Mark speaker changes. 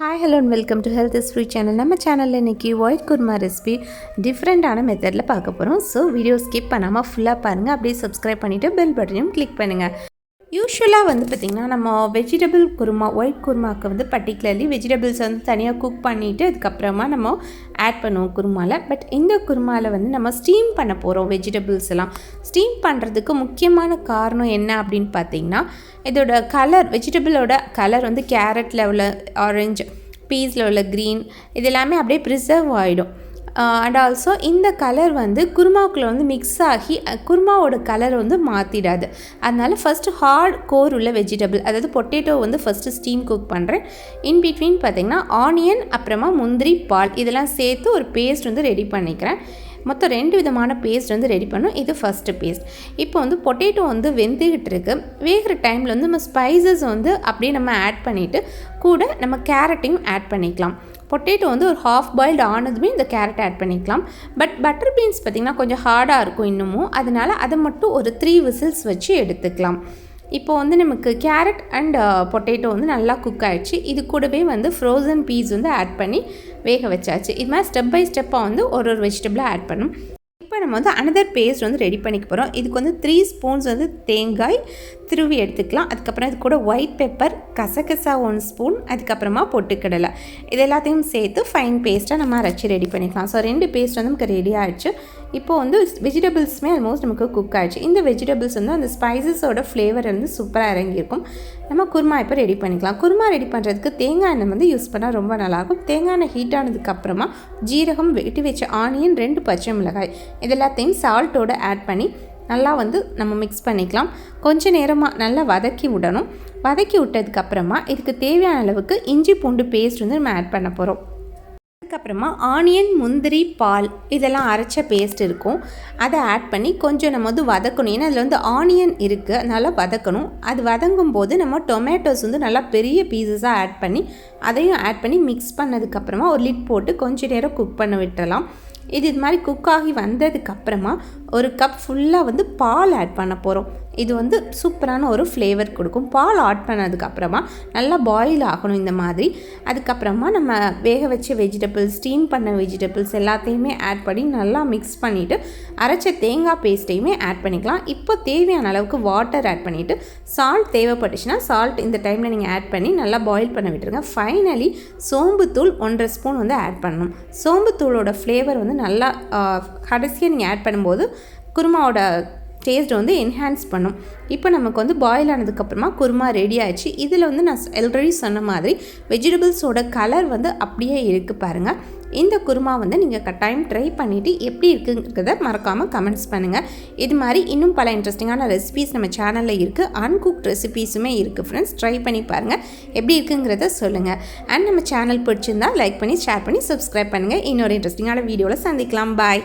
Speaker 1: Hi, hello and welcome to Health is Free channel. நம்ம சேனல்ல இன்னைக்கு ஒயிட் குருமா ரெசிபி டிஃப்ரெண்டான மெத்தட்ல பார்க்க போறோம். ஸோ வீடியோ ஸ்கிப் பண்ணாமல் ஃபுல்லாக பாருங்கள். அப்படியே சப்ஸ்கிரைப் பண்ணிவிட்டு பெல் பட்டனையும் கிளிக் பண்ணுங்கள். யூஸ்வலாக பார்த்திங்கன்னா நம்ம வெஜிடபிள் குருமா ஒயிட் குருமாவுக்கு பர்டிகுலர்லி வெஜிடபிள்ஸ் தனியாக குக் பண்ணிவிட்டு அதுக்கப்புறமா நம்ம ஆட் பண்ணுவோம் குருமாவில். பட் இந்த குருமாவில் நம்ம ஸ்டீம் பண்ண போகிறோம். வெஜிடபிள்ஸ் எல்லாம் ஸ்டீம் பண்ணுறதுக்கு முக்கியமான காரணம் என்ன அப்படின்னு பார்த்திங்கன்னா, இதோட கலர் வெஜிடபிளோட கலர் கேரட்டில் உள்ள ஆரஞ்சு, பீஸில் உள்ள க்ரீன் இது எல்லாமே அப்படியே ப்ரிசர்வ் ஆகிடும். அண்ட் ஆல்சோ இந்த கலர் குருமாவுக்குள்ளே மிக்ஸ் ஆகி குருமாவோட கலர் மாற்றிடாது. அதனால் ஃபஸ்ட்டு ஹார்ட் கோர் உள்ள வெஜிடபிள், அதாவது பொட்டேட்டோ ஃபஸ்ட்டு ஸ்டீம் குக் பண்ணுறேன். இன் பிட்வீன் பார்த்திங்கன்னா ஆனியன், அப்புறமா முந்திரி, பால் இதெல்லாம் சேர்த்து ஒரு பேஸ்ட் ரெடி பண்ணிக்கிறேன். மொத்தம் 2 விதமான பேஸ்ட் ரெடி பண்ணும். இது ஃபஸ்ட்டு பேஸ்ட். இப்போ பொட்டேட்டோ வெந்துக்கிட்டு இருக்கு. வேகிற டைமில் நம்ம ஸ்பைசஸ் அப்படியே நம்ம ஆட் பண்ணிவிட்டு கூட நம்ம கேரட்டையும் ஆட் பண்ணிக்கலாம். பொட்டேட்டோ ஒரு ஹாஃப் பாயில்டு ஆனதுமே இந்த கேரட் ஆட் பண்ணிக்கலாம். பட் பட்டர் பீன்ஸ் பார்த்திங்கன்னா கொஞ்சம் ஹார்டாக இருக்கும் இன்னமும், அதனால் அதை மட்டும் ஒரு 3 விசில்ஸ் வச்சு எடுத்துக்கலாம். இப்போ நமக்கு கேரட் அண்ட் பொட்டேட்டோ நல்லா குக் ஆகிடுச்சு. இது கூடவே ஃப்ரோசன் பீஸ் ஆட் பண்ணி வேக வச்சாச்சு. இது மாதிரி ஸ்டெப் பை ஸ்டெப்பாக ஒரு வெஜிடபிளாக ஆட் பண்ணும். இப்போ நம்ம அனதர் பேஸ்ட் ரெடி பண்ணிக்க போகிறோம். இதுக்கு 3 ஸ்பூன்ஸ் தேங்காய் திருவி எடுத்துக்கலாம். அதுக்கப்புறம் இது கூட ஒயிட் பெப்பர், கசகசா 1 ஸ்பூன், அதுக்கப்புறமா பொட்டுக்கடலை இது எல்லாத்தையும் சேர்த்து ஃபைன் பேஸ்ட்டாக நம்ம அரைச்சி ரெடி பண்ணிக்கலாம். ஸோ 2 பேஸ்ட் நமக்கு ரெடி ஆகிடுச்சு. இப்போது வெஜிடபிள்ஸுமே ஆல்மோஸ்ட் நமக்கு குக் ஆகிடுச்சு. இந்த வெஜிடபிள்ஸ் அந்த ஸ்பைசஸோட ஃப்ளேவர் சூப்பராக இறங்கியிருக்கும். நம்ம குருமா இப்போ ரெடி பண்ணிக்கலாம். குருமா ரெடி பண்ணுறதுக்கு தேங்காய் எண்ணெய் யூஸ் பண்ணால் ரொம்ப நல்லாயிருக்கும். தேங்காய் எண்ணெய் ஹீட் ஆனதுக்கப்புறமா ஜீரகம், வெட்டி வச்ச ஆனியன், 2 பச்சை மிளகாய் இது எல்லாத்தையும் சால்ட்டோடு ஆட் பண்ணி நல்லா நம்ம மிக்ஸ் பண்ணிக்கலாம். கொஞ்சம் நேரமாக நல்லா வதக்கி விடணும். வதக்கி விட்டதுக்கப்புறமா இதுக்கு தேவையான அளவுக்கு இஞ்சி பூண்டு பேஸ்ட் நம்ம ஆட் பண்ண போகிறோம். அதுக்கப்புறமா ஆனியன், முந்திரி, பால் இதெல்லாம் அரைச்ச பேஸ்ட் இருக்கும். அதை ஆட் பண்ணி கொஞ்சம் நம்ம வதக்கணும். ஏன்னா அதில் ஆனியன் இருக்குது, அதனால் வதக்கணும். அது வதங்கும் போது நம்ம டொமேட்டோஸ் நல்லா பெரிய பீசஸாக ஆட் பண்ணி அதையும் ஆட் பண்ணி மிக்ஸ் பண்ணதுக்கப்புறமா ஒரு லிட் போட்டு கொஞ்சம் நேரம் குக் பண்ண விட்டுறலாம். இது மாதிரி குக் ஆகி வந்ததுக்கப்புறமா ஒரு கப் ஃபுல்லாக பால் ஆட் பண்ண போகிறோம். இது சூப்பரான ஒரு ஃப்ளேவர் கொடுக்கும். பால் ஆட் பண்ணதுக்கப்புறமா நல்லா பாயில் ஆகணும் இந்த மாதிரி. அதுக்கப்புறமா நம்ம வேக வச்ச வெஜிடபிள்ஸ், ஸ்டீம் பண்ண வெஜிடபிள்ஸ் எல்லாத்தையுமே ஆட் பண்ணி நல்லா மிக்ஸ் பண்ணிவிட்டு அரைச்ச தேங்காய் பேஸ்ட்டையுமே ஆட் பண்ணிக்கலாம். இப்போ தேவையான அளவுக்கு வாட்டர் ஆட் பண்ணிவிட்டு சால்ட் தேவைப்பட்டுச்சுன்னா சால்ட் இந்த டைமில் நீங்கள் ஆட் பண்ணி நல்லா பாயில் பண்ண விட்டுருங்க. ஃபைனலி சோம்புத்தூள் 1.5 ஸ்பூன் ஆட் பண்ணணும். சோம்புத்தூளோட ஃப்ளேவர் நல்லா கடைசியாக நீங்கள் ஆட் பண்ணும்போது குருமாவோட டேஸ்ட் என்ஹான்ஸ் பண்ணும். இப்போ நமக்கு பாயில் ஆனதுக்கப்புறமா குருமா ரெடி ஆகிடுச்சு. இதில் நான் ஆல்ரெடி சொன்ன மாதிரி வெஜிடபிள்ஸோட கலர் அப்படியே இருக்குது பாருங்கள். இந்த குருமா நீங்கள் கட்டாயம் ட்ரை பண்ணிவிட்டு எப்படி இருக்குங்கிறத மறக்காமல் கமெண்ட்ஸ் பண்ணுங்கள். இது மாதிரி இன்னும் பல இன்ட்ரெஸ்டிங்கான ரெசிபீஸ் நம்ம சேனலில் இருக்குது. அன்குக்ட் ரெசிபீஸுமே இருக்குது ஃப்ரெண்ட்ஸ். ட்ரை பண்ணி பாருங்கள், எப்படி இருக்குங்கிறத சொல்லுங்கள். அண்ட் நம்ம சேனல் பிடிச்சிருந்தா லைக் பண்ணி, ஷேர் பண்ணி, சப்ஸ்கிரைப் பண்ணுங்கள். இன்னொரு இன்ட்ரெஸ்டிங்கான வீடியோவில் சந்திக்கலாம். பாய்.